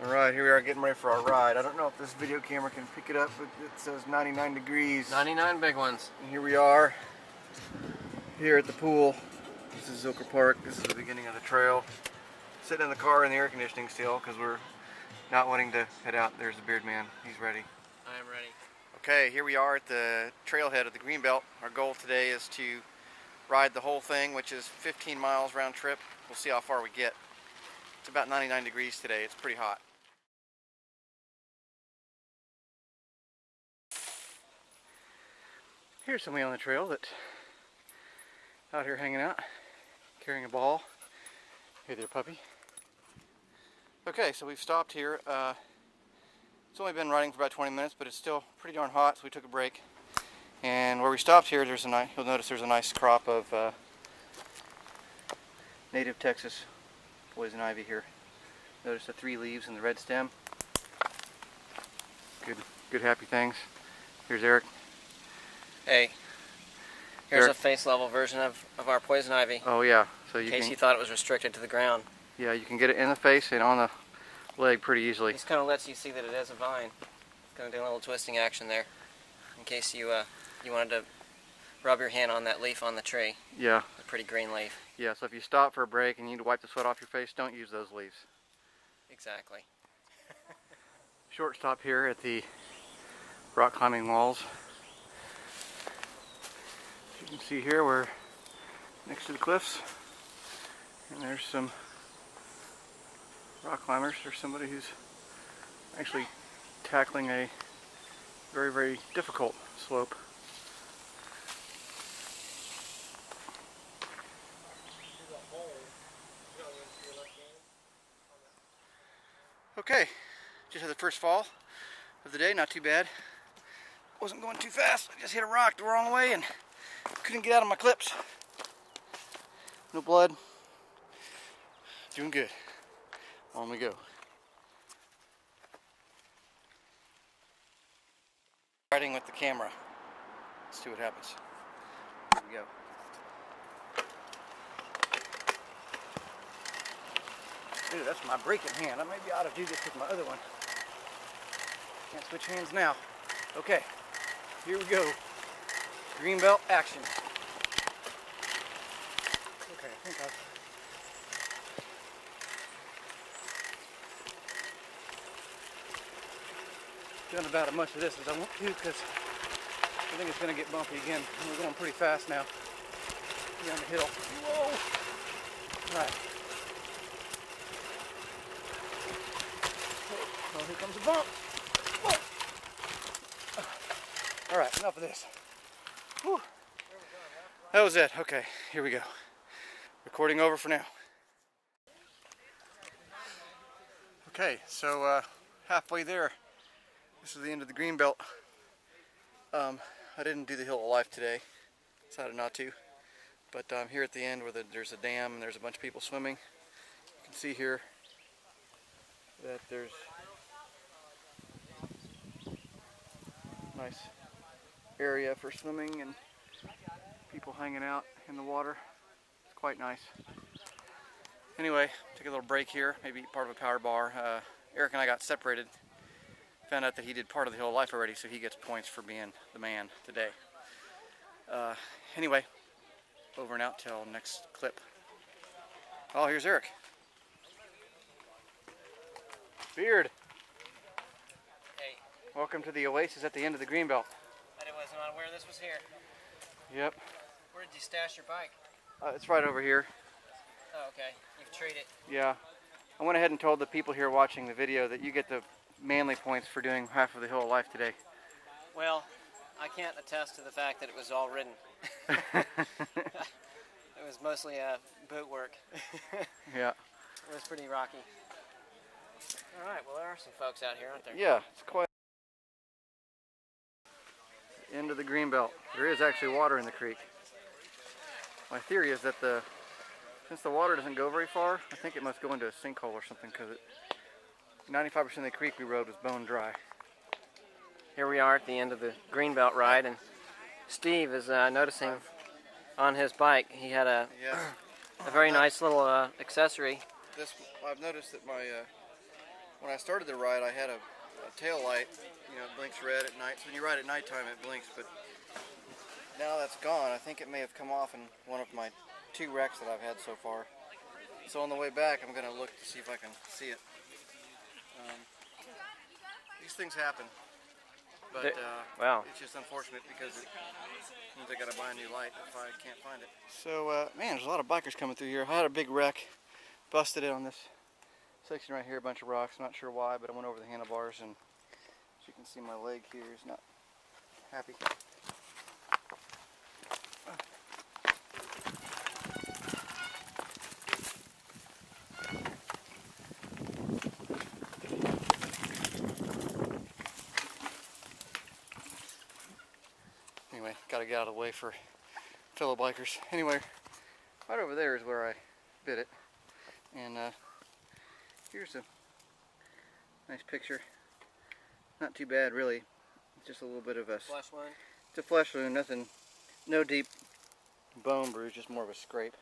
Alright, here we are getting ready for our ride. I don't know if this video camera can pick it up, but it says 99 degrees. 99 big ones. And here we are, here at the pool. This is Zilker Park. This is the beginning of the trail. Sitting in the car in the air conditioning still because we're not wanting to head out. There's the beard man. He's ready. I am ready. Okay, here we are at the trailhead of the Greenbelt. Our goal today is to ride the whole thing, which is 15 miles round trip. We'll see how far we get. It's about 99 degrees today. It's pretty hot. Here's somebody on the trail that's out here hanging out, carrying a ball. Hey there, puppy. Okay, so we've stopped here. It's only been riding for about 20 minutes, but it's still pretty darn hot, so we took a break. And where we stopped here, there's a nice, you'll notice there's a nice crop of native Texas poison ivy here. Notice the 3 leaves and the red stem. Good happy things. Here's Eric. Hey, here's a face level version of our poison ivy. Oh yeah, so you in case you thought it was restricted to the ground. Yeah, you can get it in the face and on the leg pretty easily. This kind of lets you see that it is a vine. It's going to do a little twisting action there, in case you wanted to rub your hand on that leaf on the tree. Yeah. A pretty green leaf. Yeah, so if you stop for a break and you need to wipe the sweat off your face, don't use those leaves. Exactly. Short stop here at the rock climbing walls. As you can see here, we're next to the cliffs, and there's some rock climbers. There's somebody who's actually tackling a very, very difficult slope. Okay, just had the first fall of the day, not too bad. Wasn't going too fast, I just hit a rock the wrong way and couldn't get out of my clips. No blood. Doing good. On we go. Riding with the camera. Let's see what happens. Here we go. Dude, that's my braking hand. I maybe ought to do this with my other one. Can't switch hands now. Okay, here we go. Greenbelt action. Okay, I think I've done about as much of this as I want to, because I think it's going to get bumpy again. We're going pretty fast now down the hill. Whoa! All right. Oh, here comes a bump. Whoa. All right, enough of this. Whew. That was it. Okay, here we go. Recording over for now. Okay, so halfway there. This is the end of the Greenbelt. I didn't do the Hill of Life today. Decided not to. But here at the end where there's a dam and there's a bunch of people swimming. You can see here that there's a nice area for swimming and people hanging out in the water. It's quite nice. Anyway, take a little break here, maybe eat part of a power bar. Eric and I got separated. Found out that he did part of the Hill of Life already, so he gets points for being the man today. Anyway, over and out till next clip. Oh, here's Eric. Beard. Hey. Welcome to the oasis at the end of the Greenbelt. I wasn't aware this was here. Yep. Where did you stash your bike? It's right over here. Oh, okay. You've treated it. Yeah. I went ahead and told the people here watching the video that you get the manly points for doing half of the Hill of Life today. Well, I can't attest to the fact that it was all ridden. It was mostly boot work. Yeah. It was pretty rocky. All right, well there are some folks out here, aren't there? Yeah, it's quite end of the Greenbelt. There is actually water in the creek. My theory is that since the water doesn't go very far, I think it must go into a sinkhole or something, because 95% of the creek we rode was bone dry. Here we are at the end of the Greenbelt ride, and Steve is noticing on his bike he had a very nice little accessory. I've noticed that my when I started the ride, I had a tail light, you know, it blinks red at night. So when you ride at nighttime, it blinks, but now that's gone. I think it may have come off in one of my 2 wrecks that I've had so far. So on the way back, I'm going to look to see if I can see it. These things happen, but wow. It's just unfortunate because it means I got to buy a new light if I can't find it. So, man, there's a lot of bikers coming through here. I had a big wreck, busted it on this section right here, a bunch of rocks. I'm not sure why, but I went over the handlebars, and as you can see, my leg here is not happy. Anyway, gotta get out of the way for fellow bikers. Anyway, right over there is where I bit it, and here's a nice picture. Not too bad, really. Just a little bit of a Flesh wound. It's a flesh wound. Nothing, no deep bone bruise. Just more of a scrape.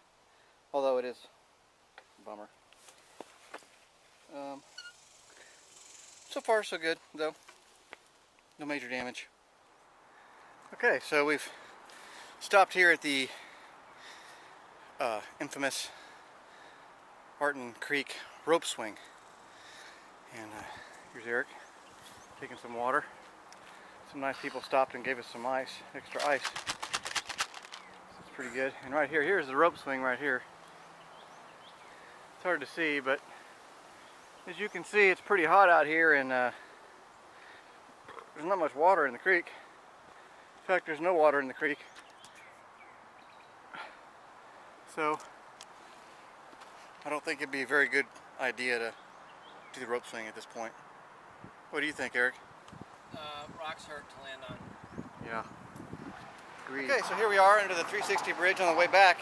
Although it is a bummer. So far, so good, though. No major damage. Okay, so we've stopped here at the infamous Barton Creek rope swing. And here's Eric taking some water. Some nice people stopped and gave us some ice, extra ice. It's pretty good. And right here, here's the rope swing right here. It's hard to see, but as you can see, it's pretty hot out here, and there's not much water in the creek. In fact, there's no water in the creek. So I don't think it'd be a very good idea to do the rope swing at this point. What do you think, Eric? Rocks hurt to land on. Yeah. Agreed. Okay, so here we are under the 360 bridge on the way back.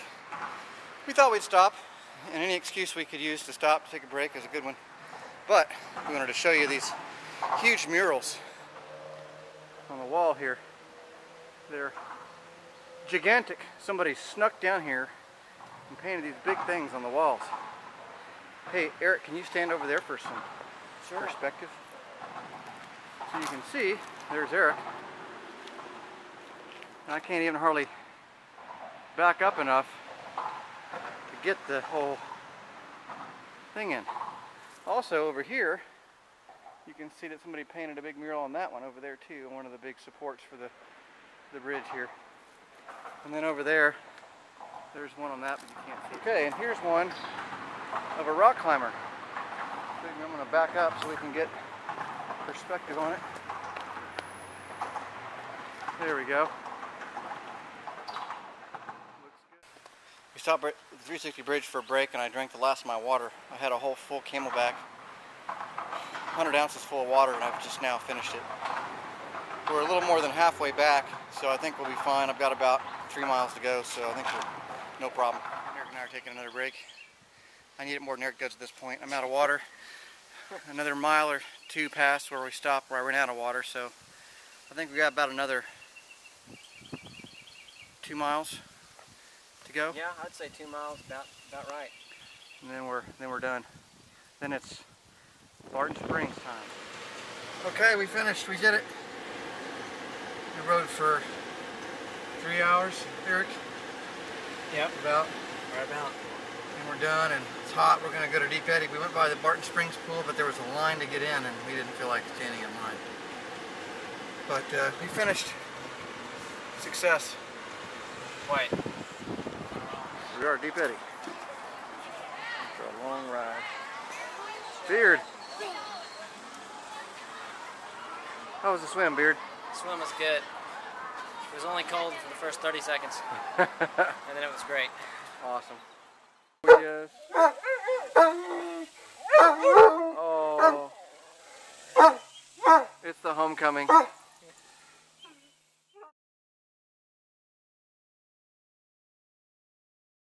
We thought we'd stop, and any excuse we could use to stop, to take a break, is a good one. But we wanted to show you these huge murals on the wall here. They're gigantic. Somebody snuck down here and painted these big things on the walls. Hey, Eric, can you stand over there for some perspective? So you can see, there's Eric. And I can't even hardly back up enough to get the whole thing in. Also over here, you can see that somebody painted a big mural on that one over there too, one of the big supports for the bridge here. And then over there, there's one on that, but you can't see. Okay, and here's one of a rock climber. I'm going to back up so we can get perspective on it. There we go. Looks good. We stopped at the 360 bridge for a break, and I drank the last of my water. I had a whole full Camelback, 100 ounces full of water, and I've just now finished it. We're a little more than halfway back, so I think we'll be fine. I've got about 3 miles to go, so I think we're no problem. Eric and I are taking another break. I need it more than Eric does at this point. I'm out of water. Another mile or 2 past where we stopped, where I ran out of water, so I think we got about another 2 miles to go. Yeah, I'd say 2 miles, about right. And then we're done. Then it's Barton Springs time. Okay, we finished. We did it. We rode for 3 hours, Eric. Yep. About. Right about. And we're done, and it's hot. We're going to go to Deep Eddy. We went by the Barton Springs pool, but there was a line to get in, and we didn't feel like standing in line. But we finished. Success. Wait. We are at Deep Eddy. After a long ride. Beard. How was the swim, Beard? The swim was good. It was only cold for the first 30 seconds. And then it was great. Awesome. Yes. Oh. It's the homecoming.